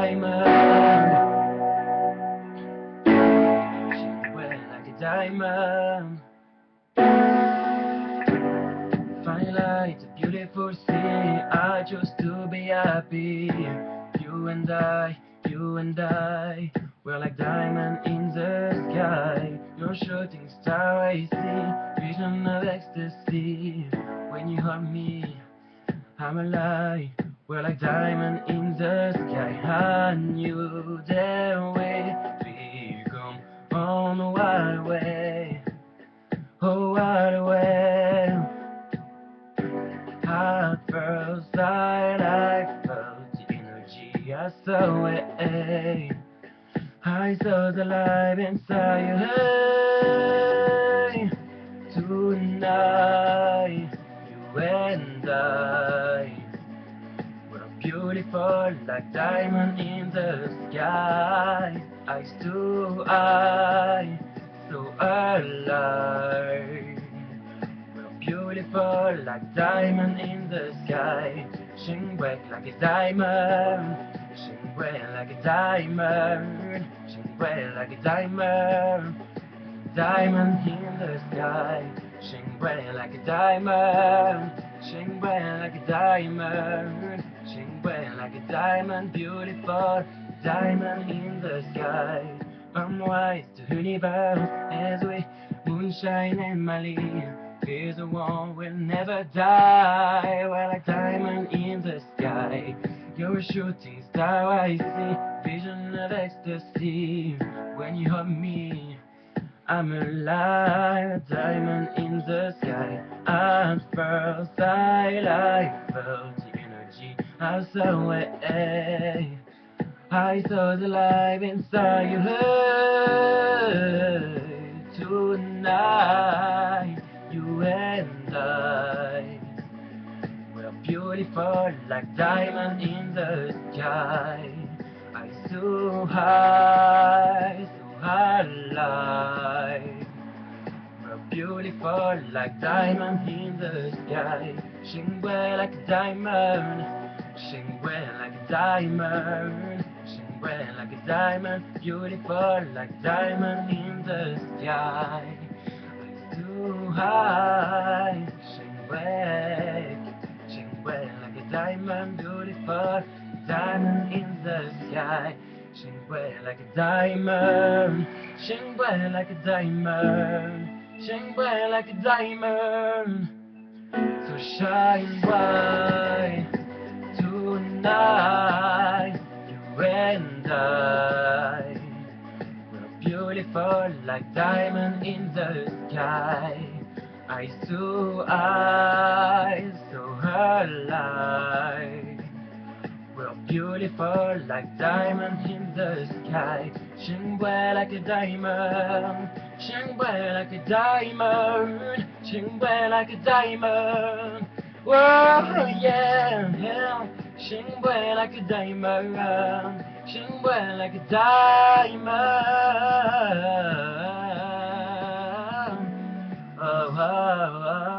diamond. Shine bright like a diamond. Fine light, a beautiful sea. I choose to be happy. You and I, we're like diamond in the sky. You're shooting star, I see. Vision of ecstasy. When you hold me, I'm alive. We're like diamond in the sky. I knew the way we come on a wild way. Oh, wild way. At first sight, I felt the energy. I saw it. I saw the light inside you. Hey, tonight, you and I. We're beautiful like diamond in the sky. Eyes to eye, so alive. We're beautiful like diamond in the sky. Shine bright like a diamond. Shine bright like a diamond. Shine bright like a diamond. Diamond in the sky. Shine bright like a diamond. Shine bright like a diamond. Shine bright like a diamond. Beautiful diamond in the sky. I'm wise to universe as we moonshine and Mali. Here's the one will never die. We're like diamond in the sky. You're a shooting star, I see. Vision of ecstasy. When you hold me, I'm alive, a diamond in the sky. At first sight, I felt the energy. I saw it. I saw the light inside you. Hey, tonight, you and I. We're beautiful like diamond in the sky. I so high, so alive. We're beautiful like diamond in the sky. Shine bright like a diamond. Shine bright like a diamond. Shine bright like a diamond. Beautiful like diamond in the sky. I so high, shine bright. Shine bright like a diamond, beautiful diamond in the sky. Shine bright like a diamond, shine bright like a diamond, shine bright like a diamond. So shine bright tonight, you and I. We're beautiful like diamond in the sky. Eyes to eyes, so alive. We're beautiful like diamond in the sky. Shine bright like a diamond. Shine bright like a diamond. Shine bright like a diamond. Whoa, yeah, yeah. Shine bright like a diamond. Shine bright like a diamond. Oh, oh, oh.